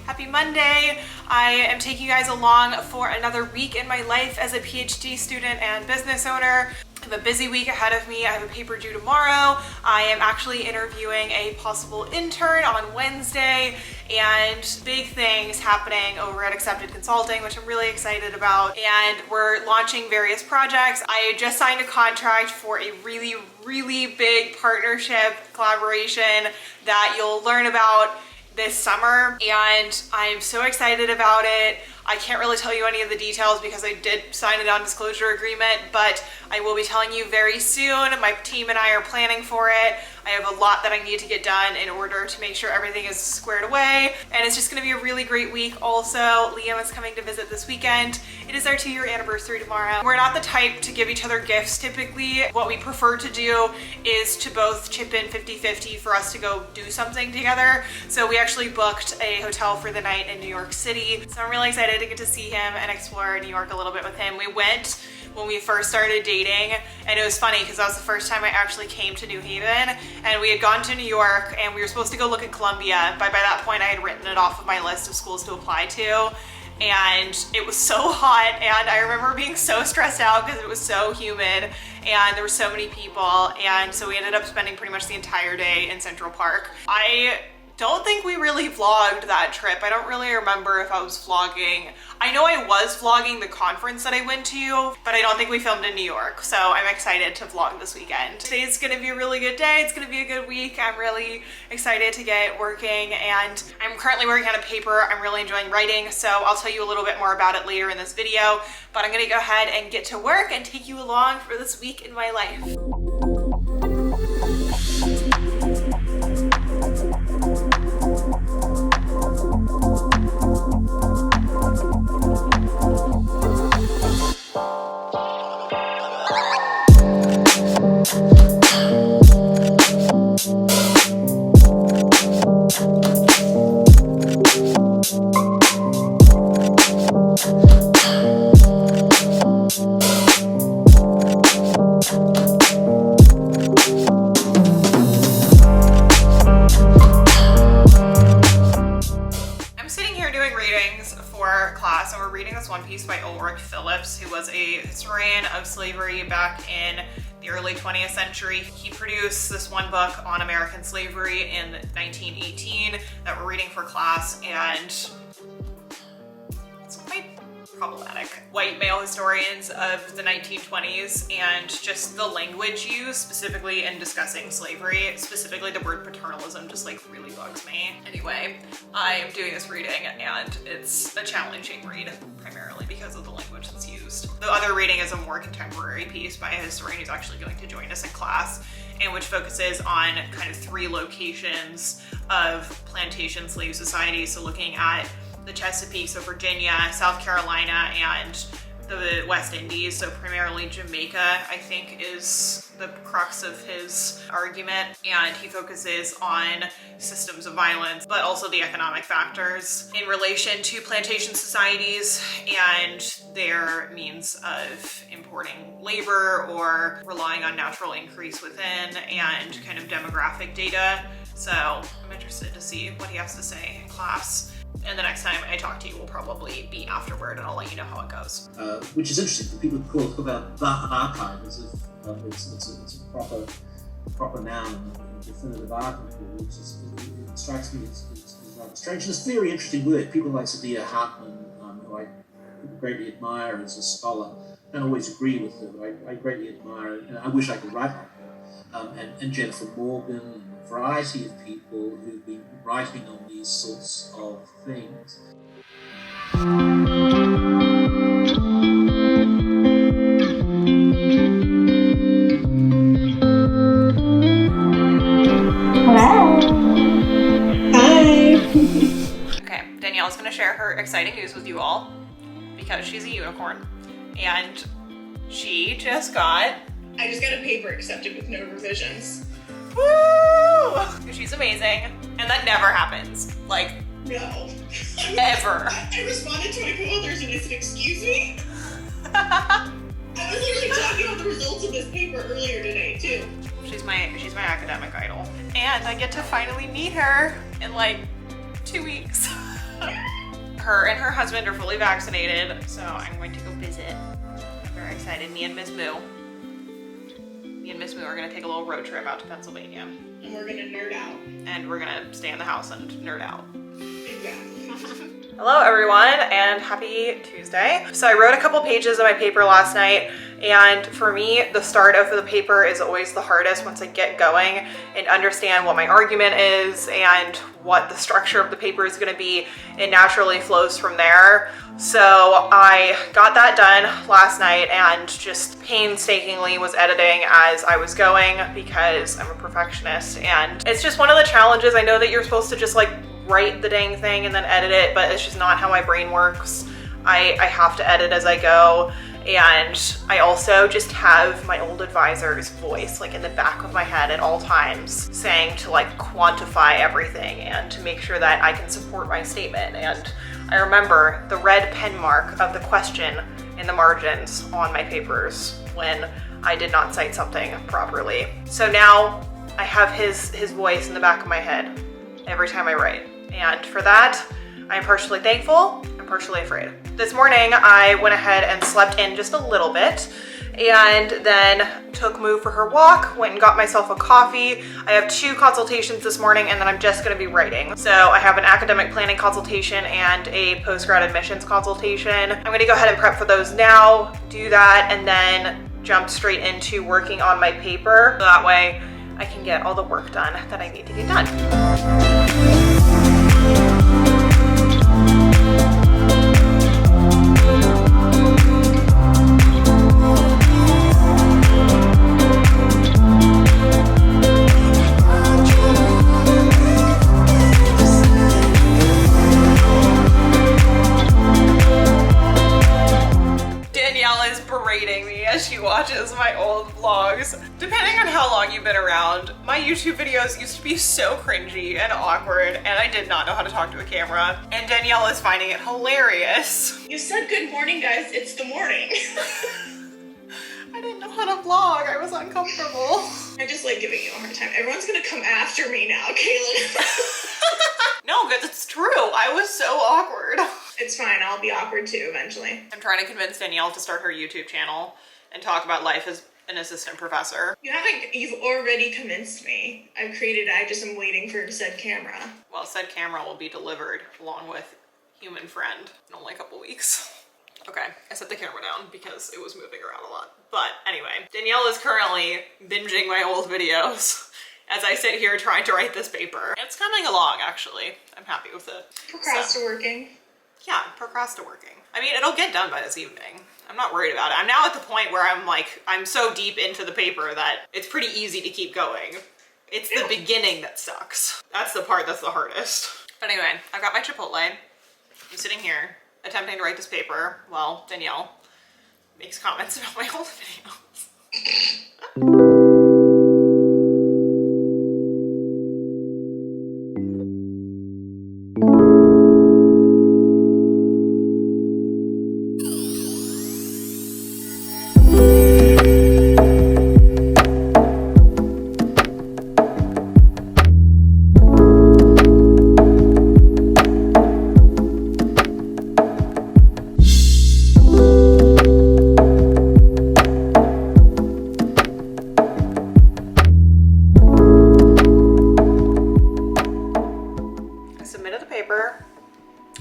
Happy Monday. I am taking you guys along for another week in my life as a PhD student and business owner. I have a busy week ahead of me. I have a paper due tomorrow. I am actually interviewing a possible intern on Wednesday, and big things happening over at Accepted Consulting, which I'm really excited about. And we're launching various projects. I just signed a contract for a really big partnership collaboration that you'll learn about this summer, and I'm so excited about it. I can't really tell you any of the details because I did sign a non-disclosure agreement, but I will be telling you very soon. My team and I are planning for it. I have a lot that I need to get done in order to make sure everything is squared away, and it's just gonna be a really great week. Also, Liam is coming to visit this weekend. It is our 2-year anniversary tomorrow. We're not the type to give each other gifts typically. What we prefer to do is to both chip in 50-50 for us to go do something together. So we actually booked a hotel for the night in New York City. So I'm really excited to get to see him and explore New York a little bit with him. We went when we first started dating, and it was funny because that was the first time I actually came to New Haven, and we had gone to New York and we were supposed to go look at Columbia. By that point I had written it off of my list of schools to apply to, and it was so hot, and I remember being so stressed out because it was so humid and there were so many people, and so we ended up spending pretty much the entire day in Central Park. I don't think we really vlogged that trip. I don't really remember if I was vlogging. I know I was vlogging the conference that I went to, but I don't think we filmed in New York. So I'm excited to vlog this weekend. Today's gonna be a really good day. It's gonna be a good week. I'm really excited to get working, and I'm currently working on a paper. I'm really enjoying writing, so I'll tell you a little bit more about it later in this video, but I'm gonna go ahead and get to work and take you along for this week in my life. Who was a historian of slavery back in the early 20th century. He produced this one book on American slavery in 1918 that we're reading for class, and it's quite problematic. White male historians of the 1920s and just the language used specifically in discussing slavery, specifically the word paternalism, just like really bugs me. Anyway, I'm doing this reading and it's a challenging read, primarily because of the language that's used. The other reading is a more contemporary piece by a historian who's actually going to join us in class, and which focuses on kind of 3 locations of plantation slave societies. So looking at the Chesapeake, so Virginia, South Carolina, and the West Indies. So primarily Jamaica, I think, is the crux of his argument. And he focuses on systems of violence, but also the economic factors in relation to plantation societies and their means of importing labor or relying on natural increase within, and kind of demographic data. So I'm interested to see what he has to say in class. And the next time I talk to you will probably be afterward, and I'll let you know how it goes. Which is interesting. People talk about the archive as if it's a proper noun and definitive article, which is, it strikes me as rather strange. And it's a very interesting work. People like Sadia Hartman, who I greatly admire as a scholar, don't always agree with her, but I greatly admire her, and I wish I could write like her. And Jennifer Morgan, and a variety of people who've been writing on these sorts of things. exciting news with you all because she's a unicorn and she just got... I just got a paper accepted with no revisions. Woo! She's amazing. And that never happens. Like, No. ever. I responded to my co-authors and I said, excuse me? I was literally talking about the results of this paper earlier today too. She's my academic idol. And I get to finally meet her in like 2 weeks. Her and her husband are fully vaccinated, so I'm going to go visit. I'm very excited. Me and Miss Moo are gonna take a little road trip out to Pennsylvania. And we're gonna nerd out. And we're gonna stay in the house and nerd out. Exactly. Hello everyone and happy Tuesday. So I wrote a couple pages of my paper last night, and for me the start of the paper is always the hardest once I get going and understand what my argument is and what the structure of the paper is going to be. It naturally flows from there. So I got that done last night and just painstakingly was editing as I was going because I'm a perfectionist, and it's just one of the challenges. I know that you're supposed to just like write the dang thing and then edit it, but it's just not how my brain works. I have to edit as I go, and I also just have my old advisor's voice like in the back of my head at all times saying to like quantify everything and to make sure that I can support my statement. And I remember the red pen mark of the question in the margins on my papers when I did not cite something properly. So now I have his voice in the back of my head every time I write. And for that, I'm partially thankful, I'm partially afraid. This morning, I went ahead and slept in just a little bit and then took Moo for her walk, went and got myself a coffee. I have 2 consultations this morning, and then I'm just gonna be writing. So I have an academic planning consultation and a post-grad admissions consultation. I'm gonna go ahead and prep for those now, do that, and then jump straight into working on my paper. So that way I can get all the work done that I need to get done. She watches my old vlogs. Depending on how long you've been around, my YouTube videos used to be so cringy and awkward, and I did not know how to talk to a camera, and Danielle is finding it hilarious. You said good morning, guys. It's the morning. I didn't know how to vlog. I was uncomfortable. I just like giving you a hard time. Everyone's gonna come after me now, Kaelyn. No, because it's true. I was so awkward. It's fine. I'll be awkward too eventually. I'm trying to convince Danielle to start her YouTube channel and talk about life as an assistant professor. You've already convinced me. I just am waiting for said camera. Well, said camera will be delivered along with human friend in only a couple weeks. Okay, I set the camera down because it was moving around a lot. But anyway, Danielle is currently binging my old videos as I sit here trying to write this paper. It's coming along, actually. I'm happy with it. Procrastinating. Yeah, procrastinating. I mean, it'll get done by this evening. I'm not worried about it. I'm now at the point where I'm so deep into the paper that it's pretty easy to keep going. It's the beginning that sucks. That's the part that's the hardest. But anyway, I've got my Chipotle. I'm sitting here attempting to write this paper while Danielle makes comments about my old videos.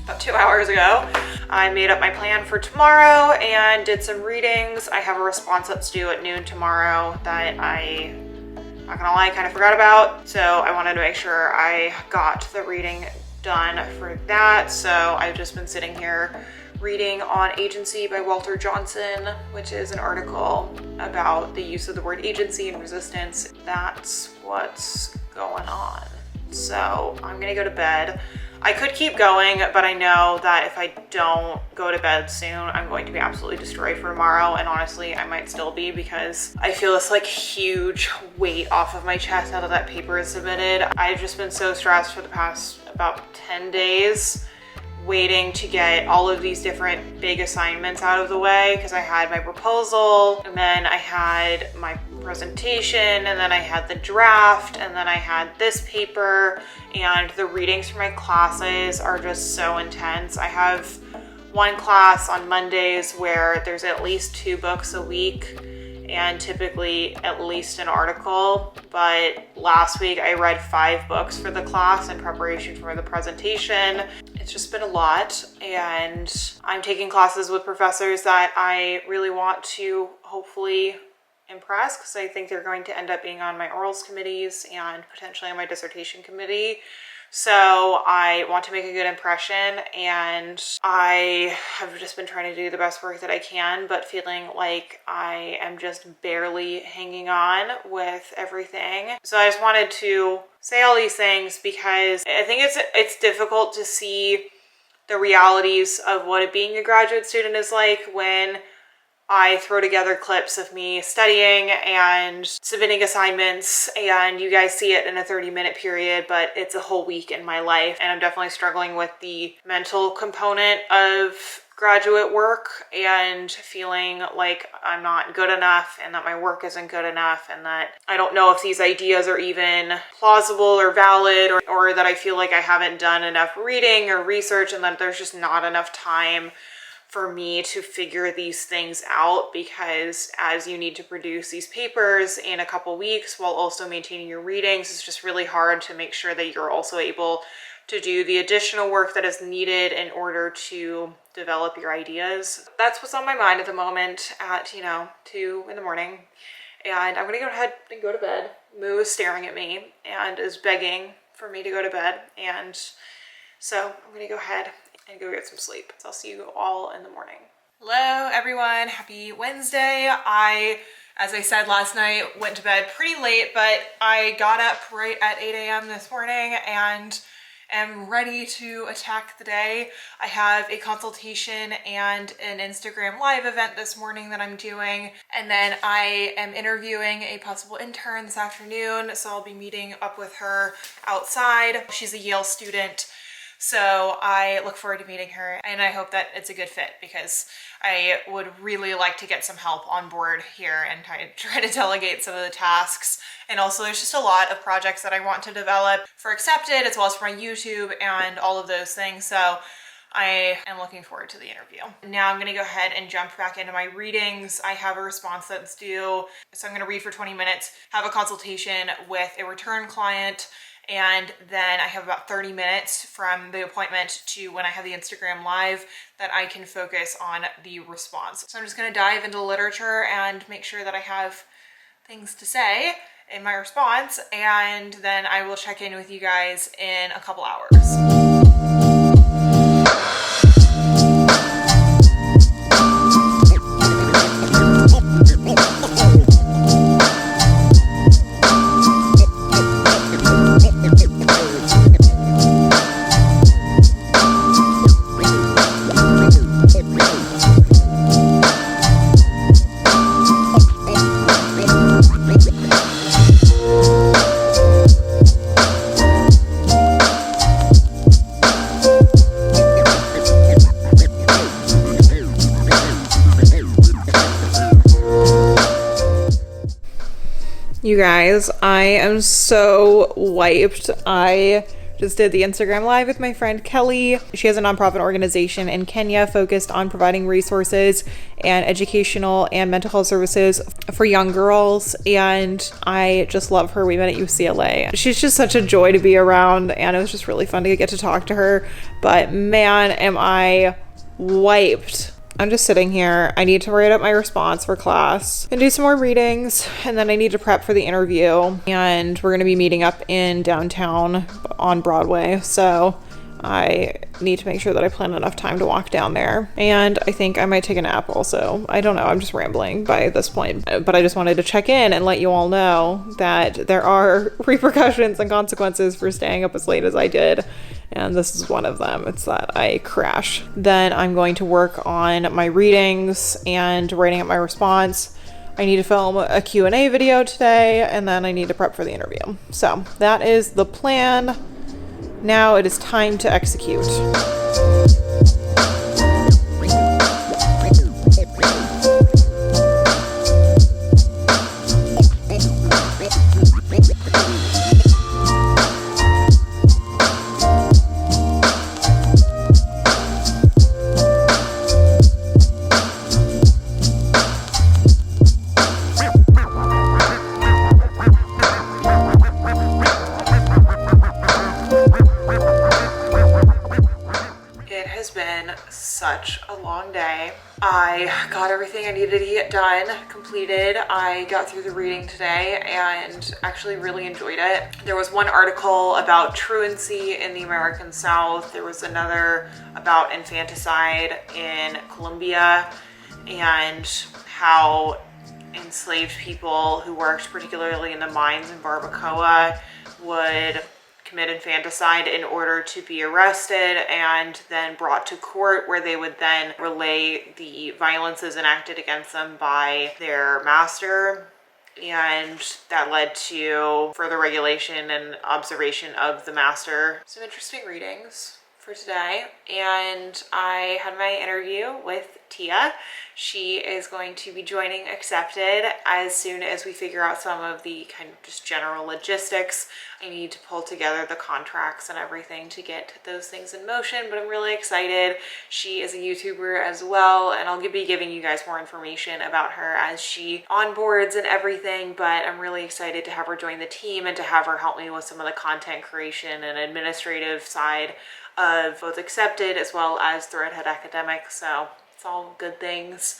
About 2 hours ago. I made up my plan for tomorrow and did some readings. I have a response that's due at noon tomorrow that I, not gonna lie, kind of forgot about. So I wanted to make sure I got the reading done for that. So I've just been sitting here reading on Agency by Walter Johnson, which is an article about the use of the word agency and resistance. That's what's going on. So I'm gonna go to bed. I could keep going, but I know that if I don't go to bed soon, I'm going to be absolutely destroyed for tomorrow. And honestly, I might still be, because I feel this like huge weight off of my chest now that that paper is submitted. I've just been so stressed for the past about 10 days waiting to get all of these different big assignments out of the way, because I had my proposal, and then I had my presentation, and then I had the draft, and then I had this paper, and the readings for my classes are just so intense. I have one class on Mondays where there's at least 2 books a week and typically at least an article, but last week I read 5 books for the class in preparation for the presentation. It's just been a lot, and I'm taking classes with professors that I really want to hopefully impress, because I think they're going to end up being on my orals committees and potentially on my dissertation committee. So I want to make a good impression, and I have just been trying to do the best work that I can, but feeling like I am just barely hanging on with everything. So I just wanted to say all these things because I think it's difficult to see the realities of what being a graduate student is like when I throw together clips of me studying and submitting assignments, and you guys see it in a 30-minute period, but it's a whole week in my life. And I'm definitely struggling with the mental component of graduate work and feeling like I'm not good enough and that my work isn't good enough and that I don't know if these ideas are even plausible or valid, or that I feel like I haven't done enough reading or research and that there's just not enough time for me to figure these things out, because as you need to produce these papers in a couple weeks while also maintaining your readings, it's just really hard to make sure that you're also able to do the additional work that is needed in order to develop your ideas. That's what's on my mind at the moment at, 2 in the morning. And I'm gonna go ahead and go to bed. Moo is staring at me and is begging for me to go to bed. And so I'm gonna go ahead and go get some sleep. So I'll see you all in the morning. Hello everyone, happy Wednesday. As I said last night, went to bed pretty late, but I got up right at 8 a.m. this morning and am ready to attack the day. I have a consultation and an Instagram live event this morning that I'm doing, and then I am interviewing a possible intern this afternoon, so I'll be meeting up with her outside. She's a Yale student, so I look forward to meeting her, and I hope that it's a good fit, because I would really like to get some help on board here and try to delegate some of the tasks. And also there's just a lot of projects that I want to develop for Accepted as well as for my YouTube and all of those things. So I am looking forward to the interview. Now I'm gonna go ahead and jump back into my readings. I have a response that's due, so I'm gonna read for 20 minutes, have a consultation with a return client, and then I have about 30 minutes from the appointment to when I have the Instagram live that I can focus on the response. So I'm just gonna dive into the literature and make sure that I have things to say in my response, and then I will check in with you guys in a couple hours. You guys, I am so wiped. I just did the Instagram live with my friend Kelly. She has a nonprofit organization in Kenya focused on providing resources and educational and mental health services for young girls, and I just love her. We met at UCLA. She's just such a joy to be around, and it was just really fun to get to talk to her, but man, am I wiped. I'm just sitting here. I need to write up my response for class and do some more readings, and then I need to prep for the interview, and we're going to be meeting up in downtown on Broadway, so I need to make sure that I plan enough time to walk down there, and I think I might take a nap also. I don't know, I'm just rambling by this point, but I just wanted to check in and let you all know that there are repercussions and consequences for staying up as late as I did, and this is one of them. It's that I crash. Then I'm going to work on my readings and writing up my response. I need to film a Q&A video today, and then I need to prep for the interview. So that is the plan. Now it is time to execute. Such a long day. I got everything I needed to get done, completed. I got through the reading today and actually really enjoyed it. There was one article about truancy in the American South. There was another about infanticide in Colombia and how enslaved people who worked particularly in the mines in Barbacoa would commit infanticide in order to be arrested and then brought to court, where they would then relay the violences enacted against them by their master. And that led to further regulation and observation of the master. Some interesting readings for today. And I had my interview with Tia. She is going to be joining Accepted as soon as we figure out some of the kind of just general logistics. I need to pull together the contracts and everything to get those things in motion, but I'm really excited. She is a YouTuber as well, and I'll be giving you guys more information about her as she onboards and everything, but I'm really excited to have her join the team and to have her help me with some of the content creation and administrative side of both Accepted as well as Threadhead Academic. So it's all good things,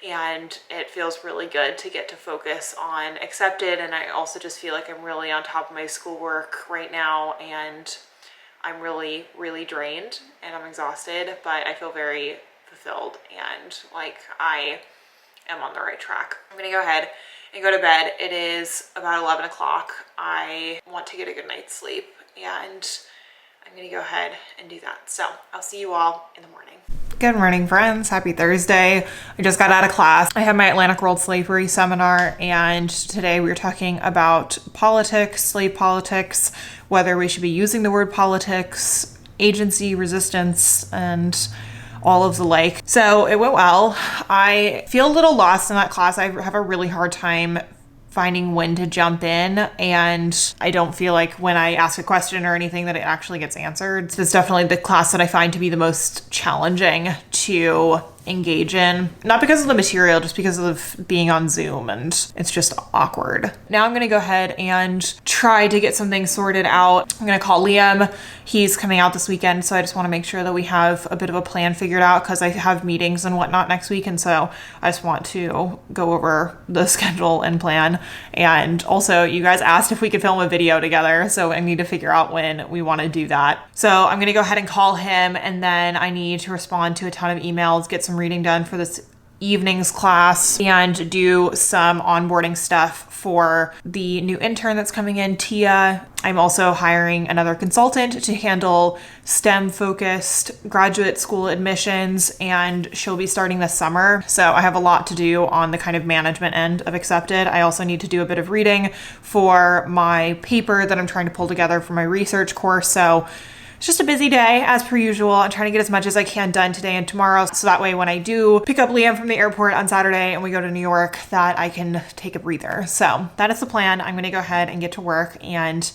and it feels really good to get to focus on Accepted. And I also just feel like I'm really on top of my schoolwork right now, and I'm really drained and I'm exhausted, but I feel very fulfilled and like I am on the right track. I'm gonna go ahead and go to bed. It is about 11 o'clock. I want to get a good night's sleep, and I'm gonna go ahead and do that. So I'll see you all in the morning. Good morning, friends. Happy Thursday. I just got out of class. I had my Atlantic World Slavery seminar, and today we were talking about politics, slave politics, whether we should be using the word politics, agency, resistance, and all of the like. So it went well. I feel a little lost in that class. I have a really hard time finding when to jump in, and I don't feel like when I ask a question or anything that it actually gets answered. So it's definitely the class that I find to be the most challenging to engage in, not because of the material, just because of being on Zoom, and it's just awkward. Now I'm gonna go ahead and try to get some things sorted out. I'm gonna call Liam. He's coming out this weekend, so I just want to make sure that we have a bit of a plan figured out, because I have meetings and whatnot next week, and so I just want to go over the schedule and plan. And also, you guys asked if we could film a video together, so I need to figure out when we want to do that. So I'm gonna go ahead and call him, and then I need to respond to a ton of emails, get some reading done for this evening's class, and do some onboarding stuff for the new intern that's coming in, Tia. I'm also hiring another consultant to handle STEM-focused graduate school admissions, and she'll be starting this summer. So I have a lot to do on the kind of management end of Accepted. I also need to do a bit of reading for my paper that I'm trying to pull together for my research course. So it's just a busy day as per usual. I'm trying to get as much as I can done today and tomorrow, so that way when I do pick up Liam from the airport on Saturday and we go to New York, that I can take a breather. So that is the plan. I'm gonna go ahead and get to work and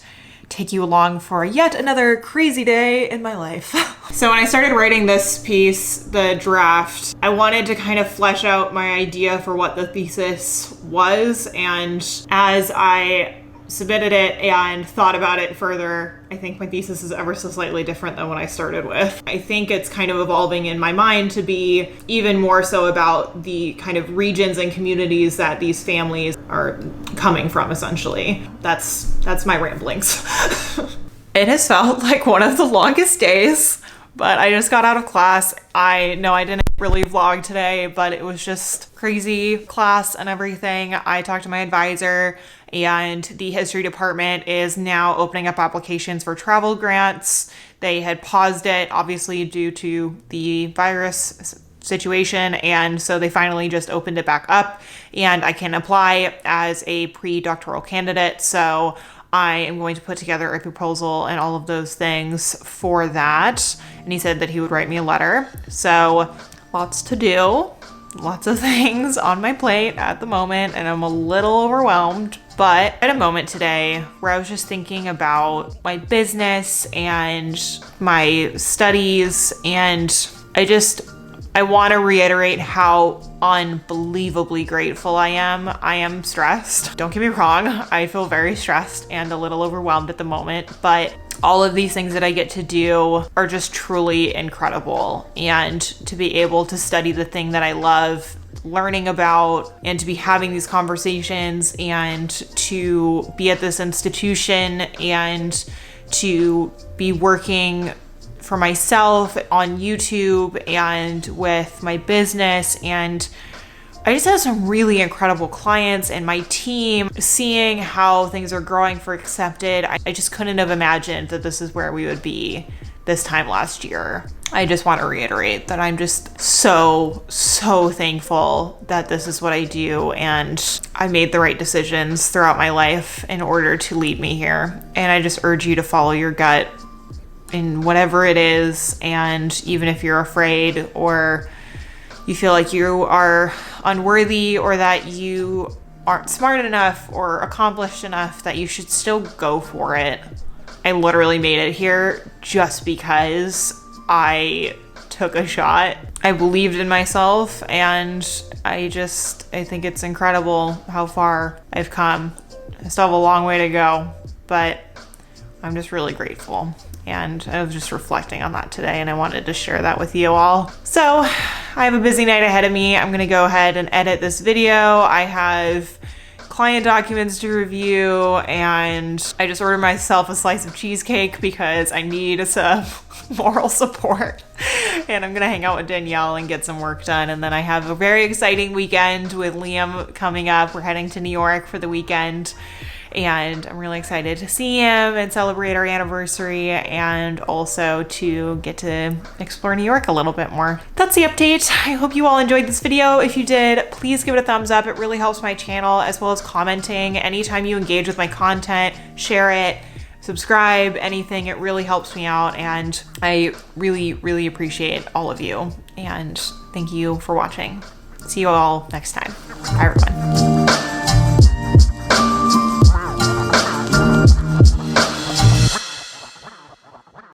take you along for yet another crazy day in my life. So when I started writing this piece, the draft, I wanted to kind of flesh out my idea for what the thesis was, and as I submitted it and thought about it further, I think my thesis is ever so slightly different than what I started with. I think it's kind of evolving in my mind to be even more so about the kind of regions and communities that these families are coming from, essentially. That's my ramblings. It has felt like one of the longest days, But I just got out of class. I know I didn't really vlog today, but it was just crazy class and everything. I talked to my advisor, and the history department is now opening up applications for travel grants. They had paused it, obviously, due to the virus situation, and so they finally just opened it back up, and I can apply as a pre-doctoral candidate. So I am going to put together a proposal and all of those things for that. And he said that he would write me a letter. So lots to do, lots of things on my plate at the moment, and I'm a little overwhelmed. But I had a moment today where I was just thinking about my business and my studies, and I want to reiterate how unbelievably grateful I am. I am stressed. Don't get me wrong. I feel very stressed and a little overwhelmed at the moment, but all of these things that I get to do are just truly incredible. And to be able to study the thing that I love learning about, and to be having these conversations, and to be at this institution, and to be working for myself on YouTube and with my business. And I just have some really incredible clients, and my team, seeing how things are growing for Accepted, I just couldn't have imagined that this is where we would be this time last year. I just want to reiterate that I'm just so thankful that this is what I do, and I made the right decisions throughout my life in order to lead me here. And I just urge you to follow your gut in whatever it is. And even if you're afraid, or you feel like you are unworthy, or that you aren't smart enough or accomplished enough, that you should still go for it. I literally made it here just because I took a shot. I believed in myself, and I think it's incredible how far I've come. I still have a long way to go, but I'm just really grateful. And I was just reflecting on that today, and I wanted to share that with you all. So I have a busy night ahead of me. I'm gonna go ahead and edit this video. I have client documents to review, and I just ordered myself a slice of cheesecake because I need some moral support. And I'm gonna hang out with Danielle and get some work done. And then I have a very exciting weekend with Liam coming up. We're heading to New York for the weekend, and I'm really excited to see him and celebrate our anniversary, and also to get to explore New York a little bit more. That's the update. I hope you all enjoyed this video. If you did, please give it a thumbs up. It really helps my channel, as well as commenting. Anytime you engage with my content, share it, subscribe, anything, it really helps me out, and I really appreciate all of you. And thank you for watching. See you all next time. Bye, everybody.